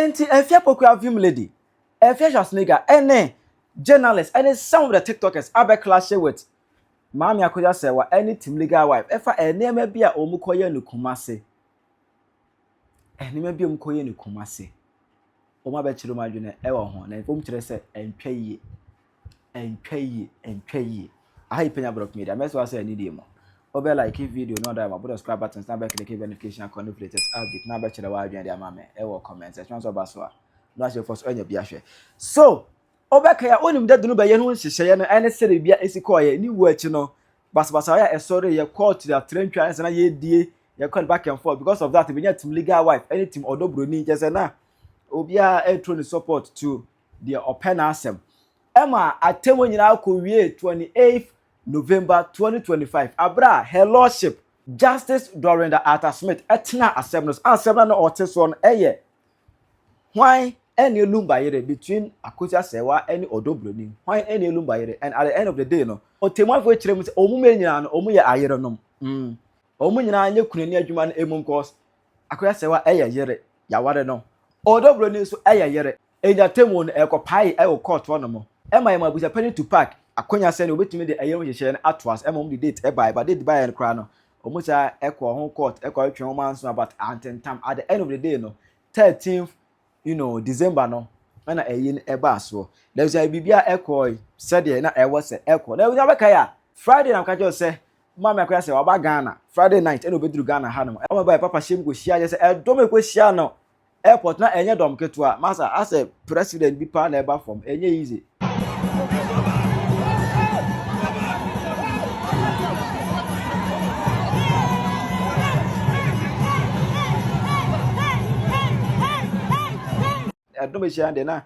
Enti Afia Pokua VimLady, Afia Schwar any journalists, any some of the TikTokers abe clash with Mami Akosua Serwaa any team legal wife. Efa enema bia omukoye no Kumase. Enema bia omukoye no Kumase. Oma be chiro madwene e wo ho na ifom kire se entwa yie. Aha Penyah block media. Meso asa ani die mo. Obe like video no that about subscribe button, stand back click notification icon of latest update. Na be chire wa adwene dia mama e wo comment section so ba so a. No as your first anya bia hwe. So Obeka ya onim dadunu be ye no nhyehyeye no ene sere bia esikoye ni wu achi no basabasa ya esore ye court the trentwa ensana ye die ye call back and forth because of that we need team legal wife any team odobroni je se na obia etro ni support to the open Asem ema atemo nyina ko wie 28th November 2025 abra her lordship Justice Dorinda Smith etna Asem no oteso no eye why any lumbayere between Akosua Serwaa any odobroni why any lumbayere and at the end of the day no otemo for chire mu se omume nyina no omu ye ayere nom omu nyina anye kunani adwuma no emum cause Akosua Serwaa yere yaware no odobroni so yere enyatemo no ekopai e court no mo ema yema busa penny to park akonya se no obetumi de ayere hyehyɛ no atwas emom the date by but date by no kra no omu sa ekɔ ho court ekɔ atwe ho manso about antentam at the end of the day no 13th December no na eyin eba so there's a bibia ekoi said na ewo se ekọ na we abeka ya Friday na kajo se mama akwa se oba Ghana Friday night na obeduru Ghana ha no e ba papa shem go hia je se edom ekọ hia no airport na enye dom ketua masa as a president bi pa na eba from enye easy adom hia de na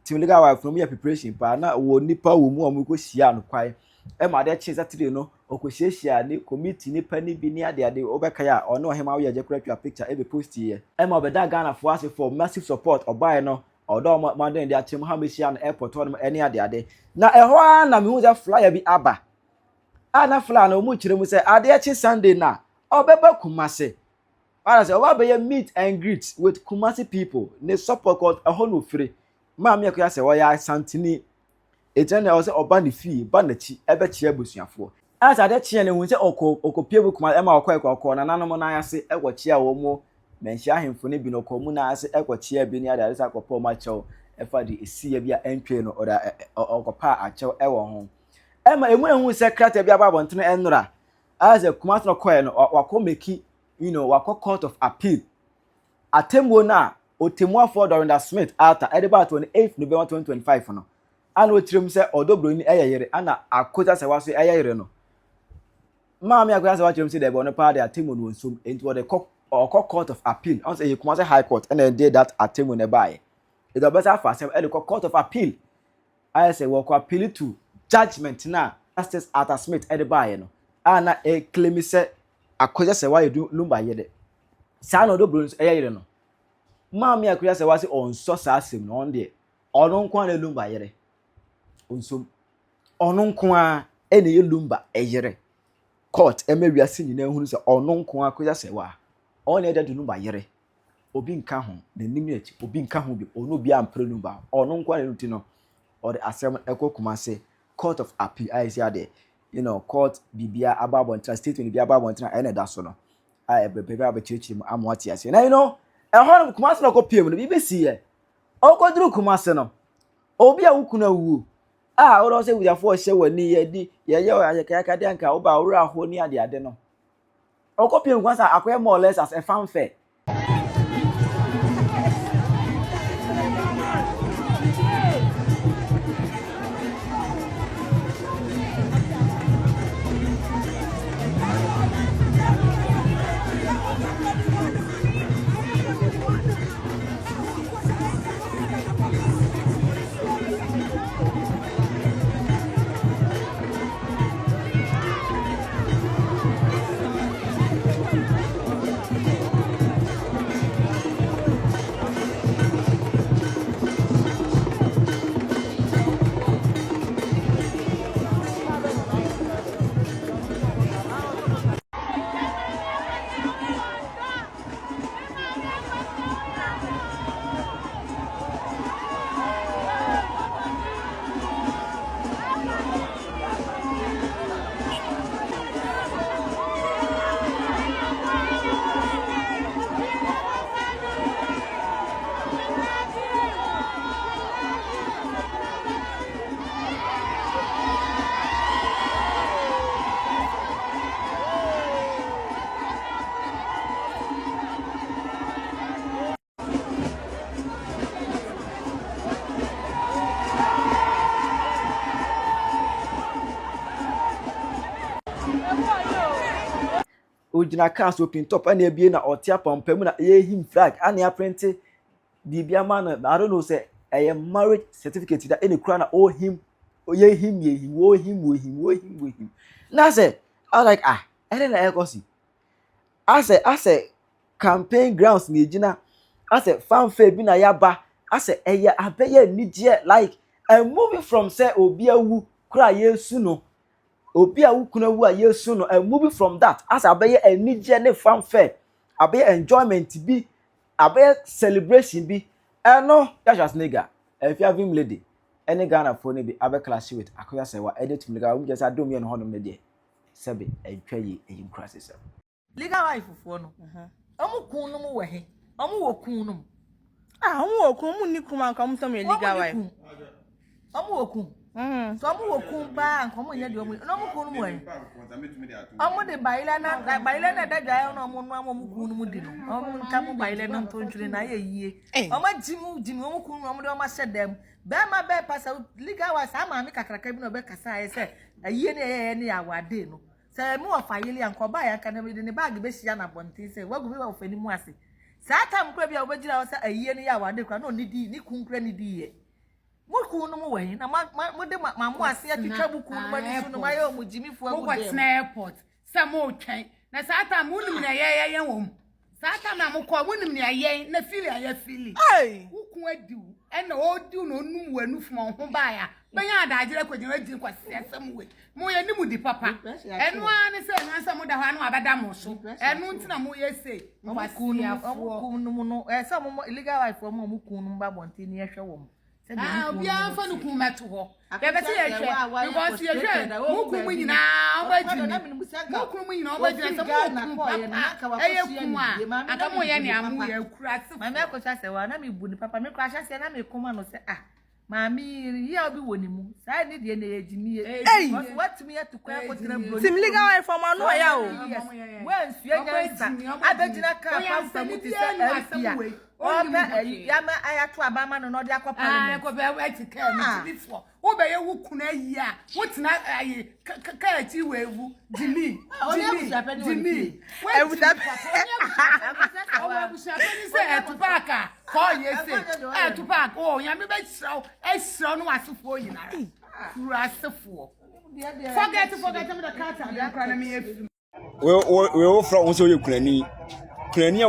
team legal wife from your preparation pa na wo nipa wo mu amko hia no kwai e ma de che Saturday no okohia ni committee nipa ni bi ni ade obeka ya ono hema wo ye kura picture e be post here e ma obeda Ghana for us for massive support obai no odo ma den de atem ha me hia no airport no ene ade na ehwa na me hu za flyer bi aba na flyer no mu kire mu se ade che Sunday na obeba Kumase say oba be meet and greet with Kumasi people ne support called a hono free Mami Akosua Serwaa ya santini etene o se oba ne fie ba na chi ebe chi abusuafo as ade chi ne hu se okopie bu Kumasi ema okọ na nanom na ase egwo chi a wo mu menhia ahemfo ne bi no komu na ase egwo chi a bi ni ade sa kopo ma chew efa de esi ya bi a entwe no oda okopa a chew ewo ho ema emu ehu secretary bi aba bontene enura as a Kumasi no koe no wakomeki wako court of appeal atemwo na otemwa for Dorinda Smith after edeba 28th November 2025 no ana otirem se odobroni eyeyere ana Akosua Serwaa so eyeyere no Mami Akosua Serwaa tirem se de no pa de atemwo no nsum into the court of appeal on say Kumasi high court and then did that atemwo ne bae it the better for Asem the court of appeal I say we appeal to judgment na Justice Smith edeba no ana claim se Akosua Serwaa yedu lumba yede sa no odobroni so eyeyere no Mami Akosua Serwaa se onso sa Asem no on de ono nko na lumba yere onsom ono nko a ene ye lumba eyere court emewiase nyina ehunu se ono nko Akosua Serwaa on na de lumba yere obi nka ho na nim yachi obi nka ho bi ono bi ampre lumba ono nko na nuti no or the Asem eko Kumasi court of appeal I say ade court bibia ababo state bibia ababo ene da so no bebe abechirichi mu amwati ase na ehon Kumasi no kopiem no bibesi ye okoduru Kumasi no obi a wukuna wu oro se wujafo hye wani ye di ye ayekaka de anka oba oro aho ni ade no okopiem kwansa akoye more or less as a fanfare Ojina cars open top and be na otia pampam na him flag and ya print bibia man I don't know say a marriage certificate that any crown oh him him. Now say I like and then I go see. I say campaign grounds ni gina. I say fanfare bi na yaba. I say abeye nidie like and moving from say obi awu kra yesu no. Obi awu kuna wu a yesu no and moving from that as abeye nidie ne fanfare. Abeye enjoyment bi abeye celebration bi. No, that's just nigga. If you have VimLady, any Ghana phone be abe clàsh with Akosua Serwaa edit nigga we just adom ye no honom ne de. Sebe entwa ye eyim crisis. Legal wife for no. Omu kun no mu we he. Omu wo kun no. Omu wo kun mu ni kuma nka mu so me legal wife. Omu wo kun. So omu wo kun ba nka mu nya de omu. No mu kun no mu we. Omu de baile na daga no omu kun no mu di no. Omu nka mu baile no ntontwire na ye yie. Omu jimu omu kun no omu de omu hyedam. Be ma be pasa legal wife ama me kakraka bi no be kasa ye se ayie ne ya wade no. Say me of ayeli anko ba ya kana me de ne bag be hia na bonti say wagu be of ani mu ase saa tam kura bia obagira wo say ayie ne ya wade kura no nidi ni kunkura nidi ye mo kun no mo we na mo de ma mo ase atwitwa buku no ma ni so no ma ye o jimi fu agu de mo airport say mo twen na saa tam mo nim na ye wom saa tam na mo ko mo nim na ye na fili aye fili ukun adu e na odu no num wanu fuma ho ba ya benya adagire kwagina di kwasesem we mo ye nimu di papa enu ani se na se mo da ho anu abada mo so enu ntina mo ye se kun no se mo illegal wife mo kun no ba bonti ni ehwe wo mo obi anfa no kun meto ho be be se ye hwe because ye hwe mo kun mu nyina obaji mo kun mu nyina obaji se mo kun papa eye kun a aka mo ye ne amu ye kura se ma me Akosua Serwaa na me bu ni papa me kura hya se na me kuma no se Mami, ya obi woni mu. Sa ni de na ejimi ye. What me to kwa ko tira bro. Sim legal wife for man no ya o. Wen sua nyansa. Abegina ka pampa mu ti se Afia. Oba ya ma ayato abama no de akwa parliament. Ko be etika mi ti before. Wo be ye wu kuna yi a. Wo tina ayi ka ti wewu. Jimi. Jimi. Ewu da. Owa bu sha ni se etubaka. Ko ye se. Etubaka. Oh, ya me be sraw. Esraw no asefo yina. Kuru asefo. Forget me the cat and the economy. We from so you kunani a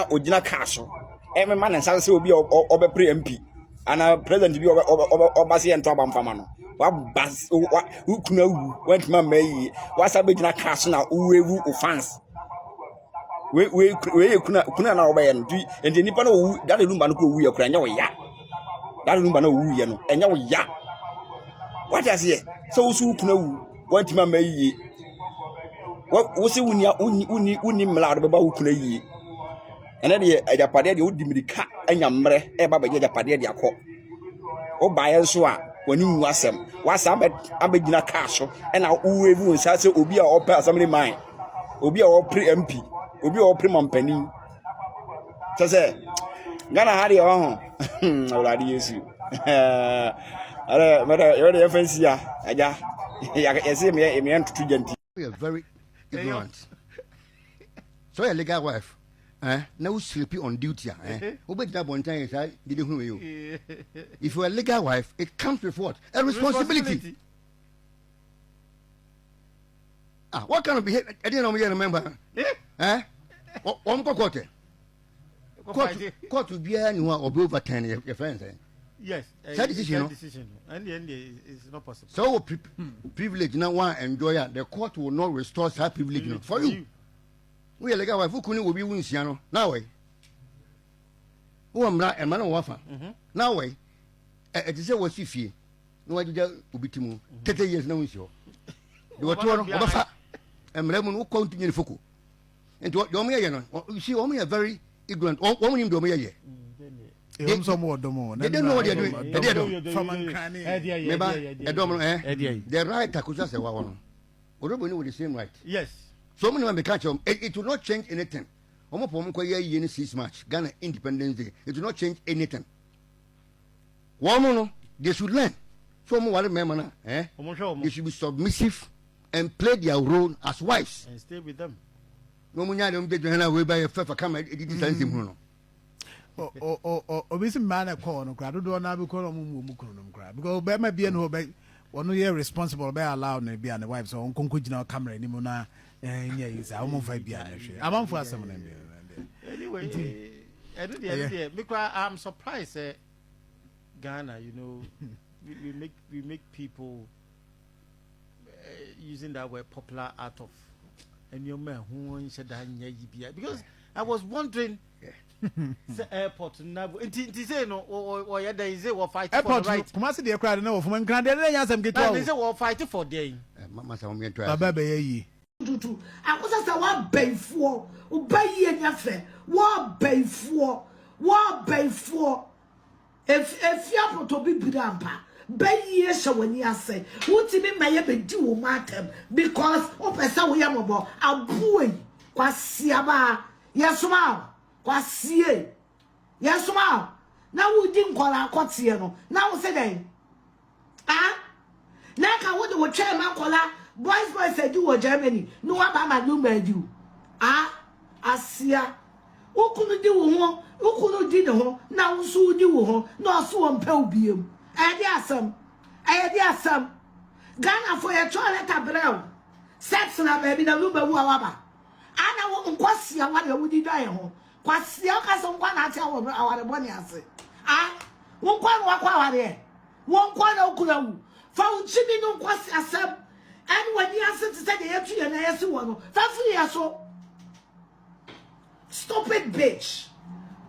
ogina kaso e me man nsa se obi obepre MP ana president bi obase ento abampama no wa bas kuna wu went man mai wa sabe gina kaso na uwewu offense we kuna na obaye no enti nipa na owu that lumba no ko wu ye kura nya wo ya that lumba na wu ye no enya wo ya what is here so usu kuna wu went man mai wo se uni mlado beba wo kuna yi ene de ajapade de odi mirika anyamre e baba je ajapade de akọ o baye so a wani nwu asem wasam abegina kaso e na wo evu nsa se obi a opa assembly man obi a opre MP obi a opre mampani se Ghana hari ho awlade Yesu ara mara yo de fancy ya aja ya se me entutu janti. We are very ignorant. So a legal wife, now sleepy on duty, Obey that one time, didn't know you. If you're a legal wife, it comes with what? A responsibility. What kind of behavior? I didn't remember. One court. Court to be anyone or over 10 your friends. Yes, that decision. And the end is not possible. So privilege now one enjoyer. The court will not restore that privilege for you. We are like our who couldn't be wins now way. Oh, I'm not a man of wafa. Now way. It is a was if you no idea will be to 30 years no show. You were torn of and lemon who continue to Fuku. And what you see, only a very ignorant woman in Domia. They don't know what they're doing. They don't. The right Akosua Serwaa. Odo with the same right. Yes. So many men catch them. It will not change anything. Omo po mko ye ni 6 March Ghana Independence Day. It will not change anything. One they should learn. So mo wale memana they should be submissive and play their role as wives. And stay with them. no munya dem be dwana we ba ye fa kama edidi sanse mu no obisi man a call no crowd do na be call mu kunu no crowd because be ma be no be one year responsible be allow na be and the wife so on konko gina camera ni mu na nya yi sa o fa bia na hwe amanfo asem na be anyway because I'm surprised Ghana, you know, we make people using that word popular out of and your man who said that because I was wondering the airport now say no or yeah there is a fight for the right come see the crowd no for man can dey answer get all they say we fight for day mama say me try baba be yi tutu Akosua say wa benfo obayi enyafe wa benfo efia poto bibira ampa bayi shawani ase wutimi maye bedi wo matem because opesa wo yamobo abuwe kwasiaba yesuma kwasie yesuma na wudi nkola akotie no na wo se den na ka wo de wo twa ma nkola boys say do wo Germany no wa ba ma no madu asia ukunu di wo ho ukunu di ne ho na wusu di wo ho na so wo mpa obiem ayedi asam Ghana for your toilet abrew sex na baby na luba wu awaba ana wo nkwasia wa de wudi dan ho kwasia ka so nkwa na ati aware boni ase wo nkwa no akwa aware wo nkwa na okura wu fa unchibi no nkwasia asam and when you ase to say the yetu ye na yesi wo no fa free aso stupid bitch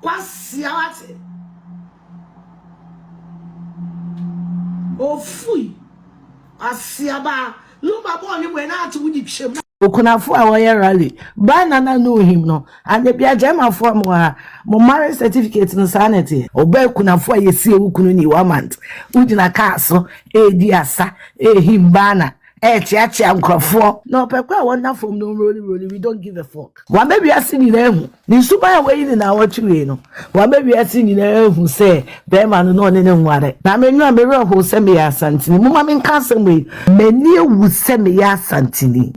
kwasia wate ofui asiaba luma boni we na atu wudi twem okunafo a woye rally ba nana know him no and bia jema fo mo marriage certificate no sanity oba kunafo a yesi ewukunu ni 1 month ugina ka so edi asa him bana chiachia nkrofo no pekwa wona from no really we don't give a fuck wa baby asini na ehu ni suba ya we ni na watwe no wa baby asini na ehu say be ma no ne nware na menwa me ho se me ya santini mu ma me nka asem meni ewu se me ya santini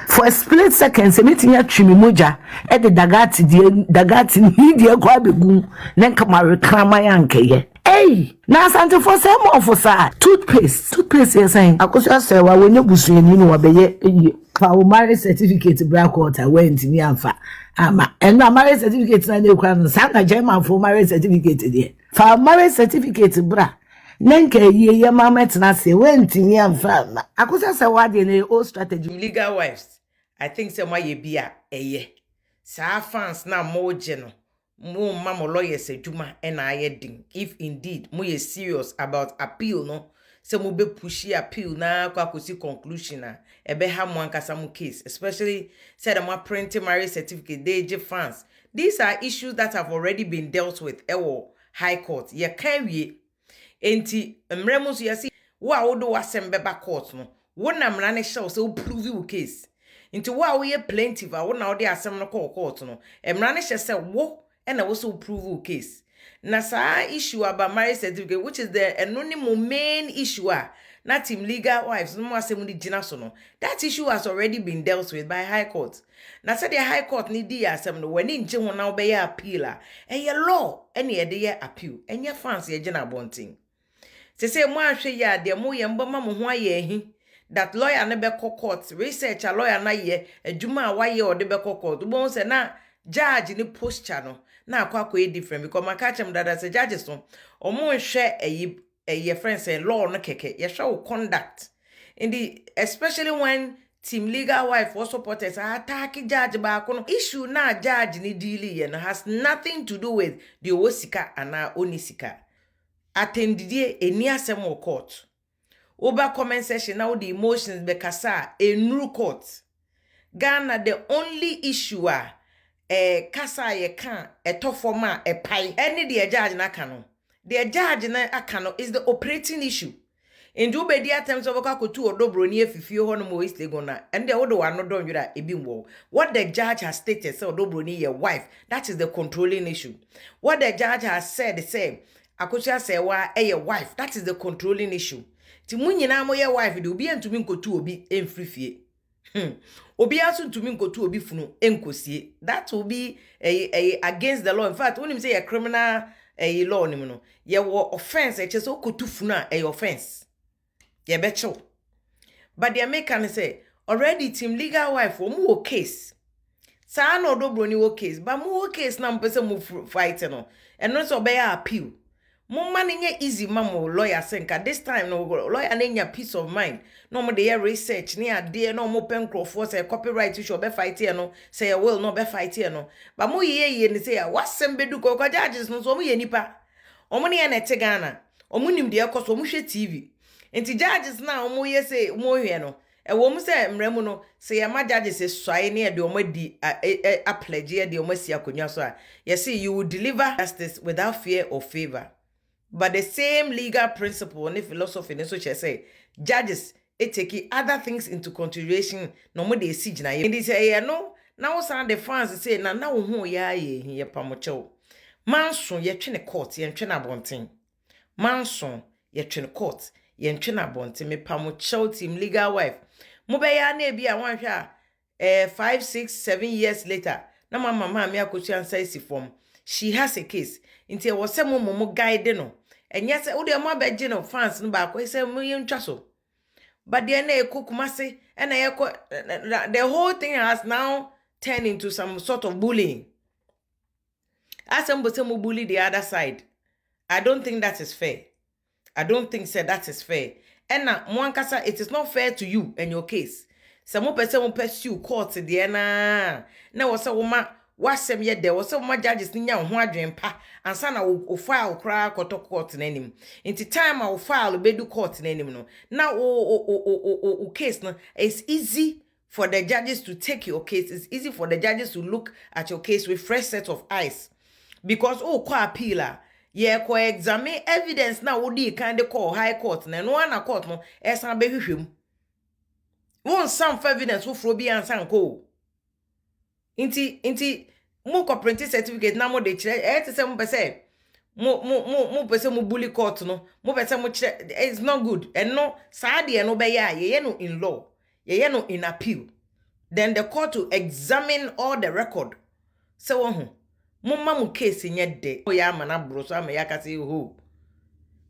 for a split second se metin ya twimi moja e de dagati ni die kwa begu ne nka reklama ya nkeye na asante for say more for sa toothpaste yes saying Akosua Serwaa wenye busuani no wabeye fa o marriage certificate bra court went ni amfa ama and marriage certificate na dey kwa no sa na German for marriage certificate there fa marriage certificate bra nenka ye mama tena se went ni amfa Akosua Serwaa dey na old strategy legal wives I think say my bia sa fans na moje no mo mama lawyers adwuma na ayedin if indeed mo ye serious about appeal no say mo be pushi appeal na kwakosi conclusion na ebe ha mo ankasa mo case especially said am printing marriage certificate they fans these are issues that have already been dealt with ewo high court ye kan wie enti mremo so yesi wo do Asem beba court no wo na mra ne show say prove your case enti wo ye plaintiff wo na wo de Asem no court no mra ne say wo and also prove case. Na sa issue about marriage certificate, which is the anonymous main issue, not team legal wives, no more same no. That issue has already been dealt with by High Court. Na said the High Court need the Asem no when in Jim now be a appealer, and your law any day appeal, and your fancy a general bonting. To say more ya de mo yamba mo ye that lawyer never court, research a lawyer na ye, a juma why ye or the court, bones and na judge ni posture no. Na akwa different because my catch him that as a judge so omo share a friend say law no keke ye show conduct in the especially when team legal wife or supporters attack judge ba no issue na judge ni deal ye no has nothing to do with the osika and onisika attendie eni Asem o court oba comment section now the emotions be kasa enru court Ghana the only issue kasa ye kan etofoma pai any the judge na kano the judge na akano is the operating issue in do be dia terms of akotu odobro ni afifie ho no mo East Legon and the odo wa no don yura ebi wo what the judge has stated say odobro ni your wife that is the controlling issue what the judge has said say Akosua Serwaa your wife that is the controlling issue ti munyina mo your wife de obi antumi nkotu obi emfrifie Obi aso ntumi nkotu obi funu enkosie. That will be against the law. In fact, when you say a criminal law nim no, ye wo offense e chese okotu funu a offense. Ye becho. But the American say already team legal wife wo case. Sa no do broni wo case, but mo case na mpese mo fight no. And no so be appeal. Mo man nye easy mamo lawyer senka this time no lawyer na peace of mind. No mo dey research ni ade no mo pen crofo say copyright issue be fight here no say will no be fight here no. But mo ye ni say wasem bedu ko judges no so mo ye nipa. Omo ne na te Ghana. Omo nim de ekoso omo hwe TV. Enti judges na omo ye say mo hwe no. E wo mo say mremu no say ya ma judges say soe ne de omo di a pledge de omo si akonwa so a. You see you will deliver justice without fear or favor. But the same legal principle and philosophy in such say judges take other things into consideration no more they see na they say no now some the fans say na hu ya ye pamocho manson ye twe ne court ye twe na bonten manson ye twe ne court ye twe na bonten me pamocho team legal wife mo be ya na bi a wan hwa 5 6 7 years later na mama me Akosua answer si form she has a case inti e wo se mo guide no enye se wo de mo abeje no fans no ba ko se mo yentwa so but the na ekokumase and the whole thing has now turned into some sort of bullying. Asem bo se mo bully the other side. I don't think that is fair. I don't think that is fair. And na mo ankasa it is not fair to you and your case. Se mo pese mo pursue court the na wo se wo ma wasem ye de wo se mo judges ni nya ho adwen pa ansa na wo file kra koto court na nim inti time wo file bedu court na nim no na o case no it's easy for the judges to take your case. It's easy for the judges to look at your case with fresh set of eyes because ko appeal ye ko examine evidence na wo di kind call high court na no na court no esan be hwehwem won some evidence wo fro bi ansan ko inti mo corporate certificate na mo de kire te se mo pese mo pese mo bully court no mo pese mo kire it's not good and no sa de no be ye no in law ye no in appeal then the court to examine all the record se wo ho mo ma mo case nye de o ya mana bro so ama ya ka say ho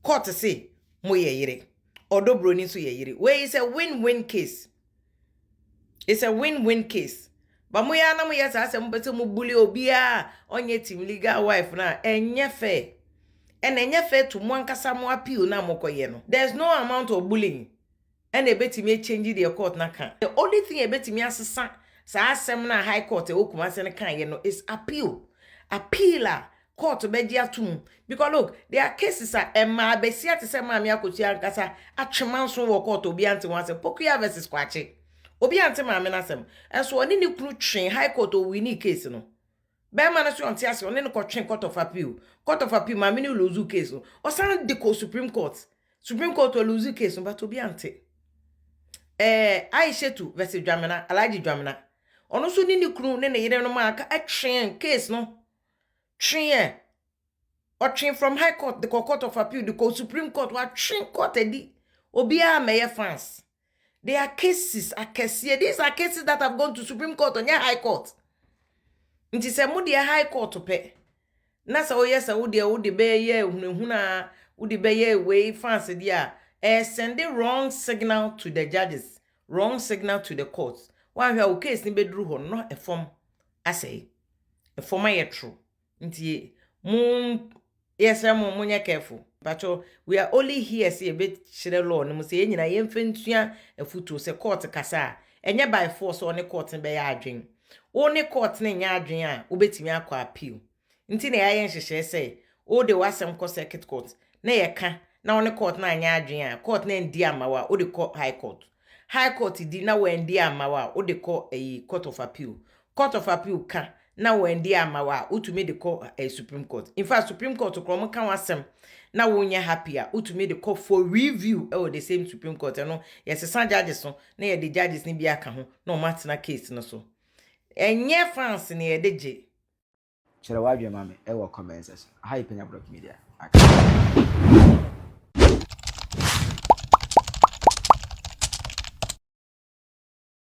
court say mo ye yire odobro ni so ye yire we is a win-win case. It's a win-win case. But mo ya na mo ya sa asem pese mo bully obia onye team legal wife na enye fair. And enye fair to mo ankasa mo appeal na mo koye no. There's no amount of bullying. And e betimi change the court na kan. The only thing e betimi asesa sa asem na high court e okumase na kan ye no is appeal. Appealer court be atum because look there are cases ma besia te se ma me Akosua ankasa atwemanso wo court obi ante wan se Pokuya versus Kwache obi ante ma me na sem enso oni ni kru twen high court o win case no be ma na so ante ase oni ni ko twen court of appeal ma me ni lose case no o san de ko supreme court o lose case no but obi ante Aishetu versus Dwamena Alaji Dwamena ono so ni kru ne yire no ma aka atwen case no twen or train from high court the court of appeal the supreme court wa train court edi obi a meye fans. There are cases these are cases that have gone to supreme court on your high court nti se mo de high court pe na sa oyesa wo de be ye hunhuna wo de be ye we fans dia send the wrong signal to the judges, wrong signal to the courts. One where case ni bedru ho no e form asay e form aye true nti yes mo nya careful but we are only here see a bit shire law no say nyina yemfentua afutu se court kasa enye by force on the court be ya adwen oni court na nya adwen a obetimi akọ appeal nti na ya yenhyehyɛ say o de wasem ko circuit court na ye ka na oni court na nya adwen a court na ndi amawa o de ko high court di na we ndi amawa o de ko court of appeal ka na wendi amawa utumi de call supreme court. In fact supreme court krom kan wasem na wonya happy a utumi de call for review the same supreme court no yes san judges no na ye the judges ni bia ka ho na o matena case no so enye fans na ye de je chere wadwe mame e wo comments hi Penyah Media.